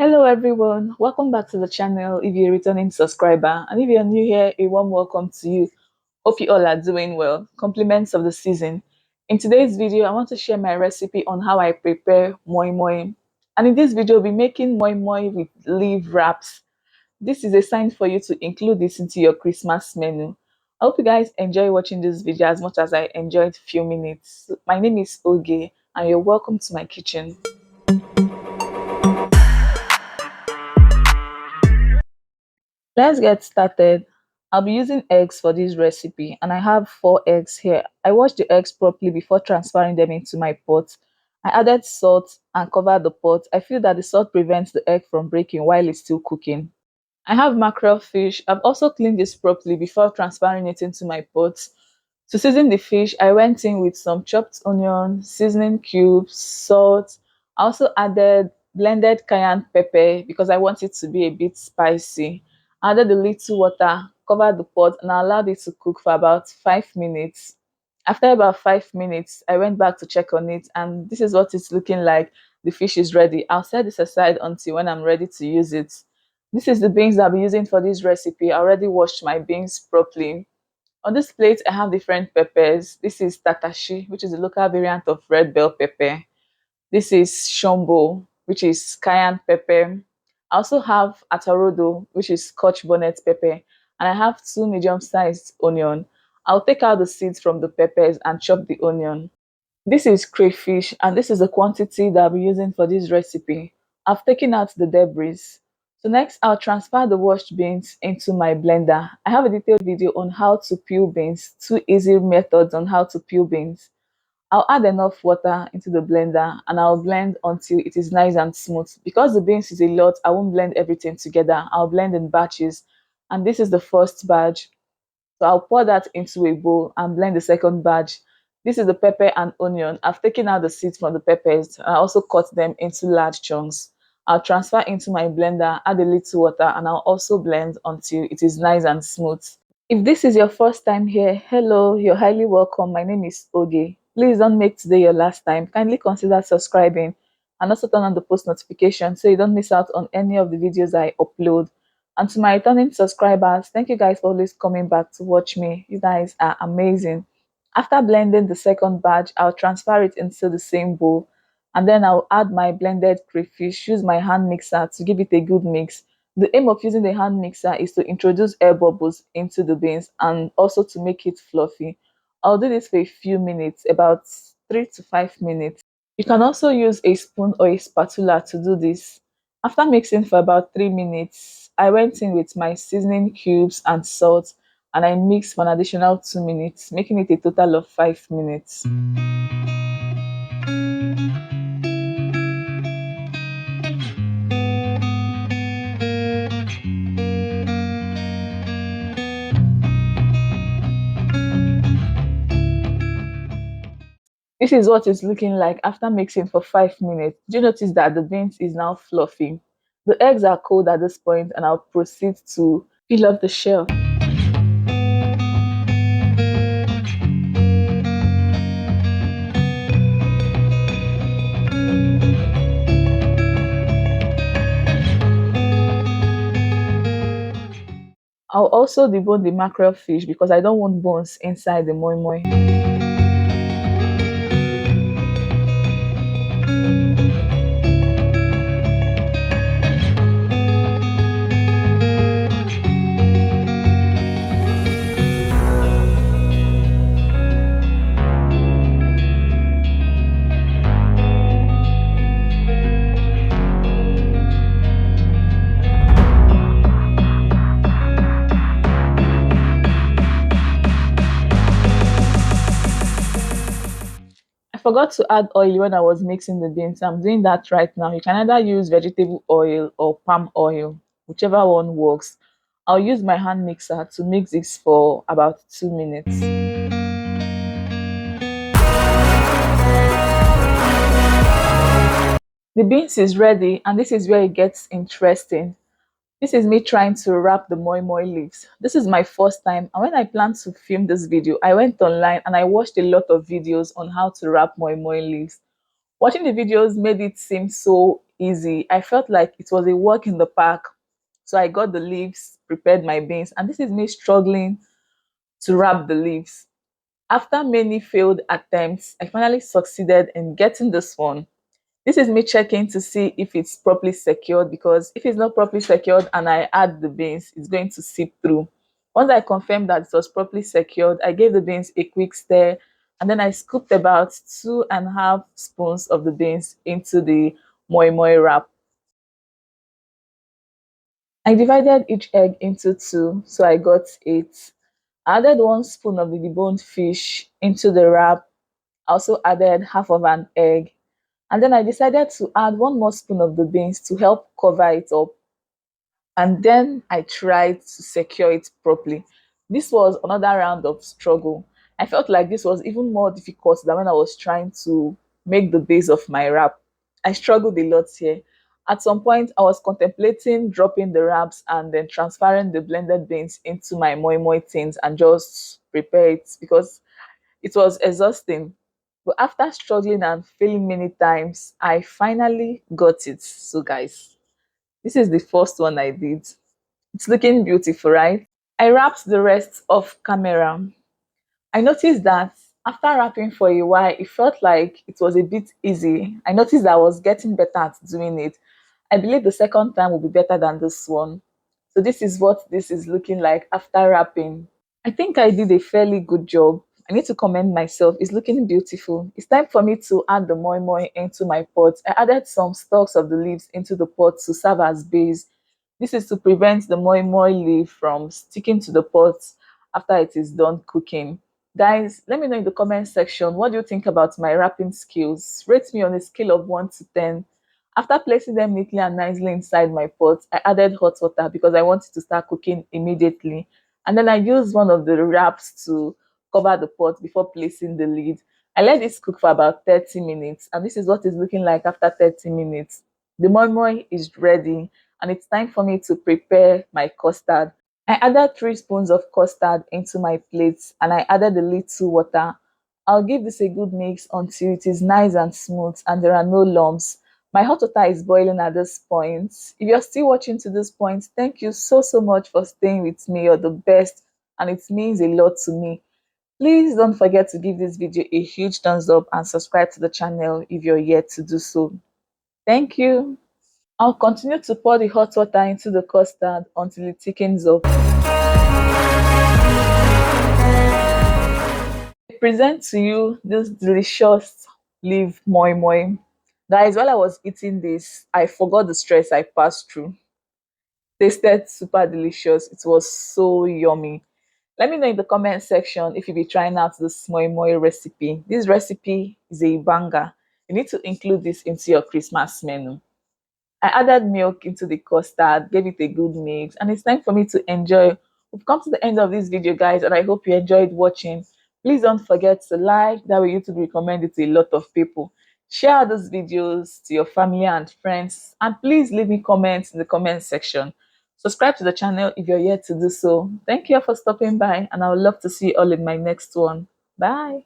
Hello everyone, welcome back to the channel if you're a returning subscriber, and if you're new here, a warm welcome to you. Hope you all are doing well. Compliments of the season. In today's video, I want to share my recipe on how I prepare moi moi. And in this video, I'll be making moi moi with leaf wraps. This is a sign for you to include this into your Christmas menu. I hope you guys enjoy watching this video as much as I enjoyed filming it. My name is Oge and you're welcome to my kitchen. Let's get started. I'll be using eggs for this recipe and I have 4 eggs here. I washed the eggs properly before transferring them into my pot. I added salt and covered the pot. I feel that the salt prevents the egg from breaking while it's still cooking. I have mackerel fish. I've also cleaned this properly before transferring it into my pot. To season the fish, I went in with some chopped onion, seasoning cubes, salt. I also added blended cayenne pepper because I want it to be a bit spicy. I added a little water, covered the pot, and I allowed it to cook for about 5 minutes. After about 5 minutes, I went back to check on it, and this is what it's looking like. The fish is ready. I'll set this aside until when I'm ready to use it. This is the beans I'll be using for this recipe. I already washed my beans properly. On this plate, I have different peppers. This is tatashi, which is the local variant of red bell pepper. This is shombo, which is cayenne pepper. I also have atarodo, which is scotch bonnet pepper. And I have 2 medium-sized onion. I'll take out the seeds from the peppers and chop the onion. This is crayfish, and this is the quantity that I'll be using for this recipe. I've taken out the debris. So next, I'll transfer the washed beans into my blender. I have a detailed video on how to peel beans, 2 easy methods on how to peel beans. I'll add enough water into the blender and I'll blend until it is nice and smooth. Because the beans is a lot, I won't blend everything together. I'll blend in batches. And this is the first batch. So I'll pour that into a bowl and blend the second batch. This is the pepper and onion. I've taken out the seeds from the peppers and I also cut them into large chunks. I'll transfer into my blender, add a little water, and I'll also blend until it is nice and smooth. If this is your first time here, hello, you're highly welcome. My name is Oge. Please don't make today your last time. Kindly consider subscribing and also turn on the post notification so you don't miss out on any of the videos I upload. And to my returning subscribers, thank you guys for always coming back to watch me. You guys are amazing. After blending the second batch, I'll transfer it into the same bowl and then I'll add my blended crayfish, use my hand mixer to give it a good mix. The aim of using the hand mixer is to introduce air bubbles into the beans and also to make it fluffy. I'll do this for a few minutes, about 3 to 5 minutes. You can also use a spoon or a spatula to do this. After mixing for about 3 minutes, I went in with my seasoning cubes and salt and I mixed for an additional 2 minutes, making it a total of 5 minutes. This is what it's looking like after mixing for 5 minutes. Do you notice that the beans is now fluffy? The eggs are cold at this point and I'll proceed to peel off the shell. I'll also debone the mackerel fish because I don't want bones inside the moi moi. Forgot to add oil when I was mixing the beans. I'm doing that right now. You can either use vegetable oil or palm oil, whichever one works. I'll use my hand mixer to mix this for about 2 minutes. The beans is ready and this is where it gets interesting. This is me trying to wrap the moi moi leaves. This is my first time, and when I planned to film this video, I went online and I watched a lot of videos on how to wrap moi moi leaves. Watching the videos made it seem so easy. I felt like it was a walk in the park. So I got the leaves, prepared my beans, and this is me struggling to wrap the leaves. After many failed attempts, I finally succeeded in getting this one. This is me checking to see if it's properly secured, because if it's not properly secured and I add the beans, it's going to seep through. Once I confirmed that it was properly secured, I gave the beans a quick stir, and then I scooped about 2.5 spoons of the beans into the moi moi wrap. I divided each egg into two, so I got eight. I added 1 spoon of the deboned fish into the wrap. I also added half of an egg, and then I decided to add 1 more spoon of the beans to help cover it up. And then I tried to secure it properly. This was another round of struggle. I felt like this was even more difficult than when I was trying to make the base of my wrap. I struggled a lot here. At some point, I was contemplating dropping the wraps and then transferring the blended beans into my moi moi tins and just prepare it, because it was exhausting. But after struggling and failing many times, I finally got it. So, guys, this is the first one I did. It's looking beautiful, right? I wrapped the rest off camera. I noticed that after wrapping for a while, it felt like it was a bit easy. I noticed that I was getting better at doing it. I believe the second time will be better than this one. So this is what this is looking like after wrapping. I think I did a fairly good job. I need to commend myself. It's looking beautiful. It's time for me to add the moi moi into my pot. I added some stalks of the leaves into the pot to serve as base. This is to prevent the moi moi leaf from sticking to the pot after it is done cooking. Guys, let me know in the comment section, what do you think about my wrapping skills? Rate me on a scale of 1 to 10. After placing them neatly and nicely inside my pot, I added hot water because I wanted to start cooking immediately. And then I used one of the wraps to cover the pot before placing the lid. I let this cook for about 30 minutes, and this is what it's looking like after 30 minutes. The moi moi is ready, and it's time for me to prepare my custard. I added 3 spoons of custard into my plate, and I added a little water. I'll give this a good mix until it is nice and smooth and there are no lumps. My hot water is boiling at this point. If you're still watching to this point, thank you so much for staying with me. You're the best, and it means a lot to me. Please don't forget to give this video a huge thumbs up and subscribe to the channel if you're yet to do so. Thank you. I'll continue to pour the hot water into the custard until it thickens up. I present to you this delicious leaf moi moi. Guys, while I was eating this, I forgot the stress I passed through. Tasted super delicious. It was so yummy. Let me know in the comment section if you'll be trying out this moi moi recipe. This recipe is a banger. You need to include this into your Christmas menu. I added milk into the custard, gave it a good mix, and it's time for me to enjoy. We've come to the end of this video, guys, and I hope you enjoyed watching. Please don't forget to like, that way YouTube will recommend it to a lot of people. Share those videos to your family and friends, and please leave me comments in the comment section. Subscribe to the channel if you're yet to do so. Thank you for stopping by, and I would love to see you all in my next one. Bye.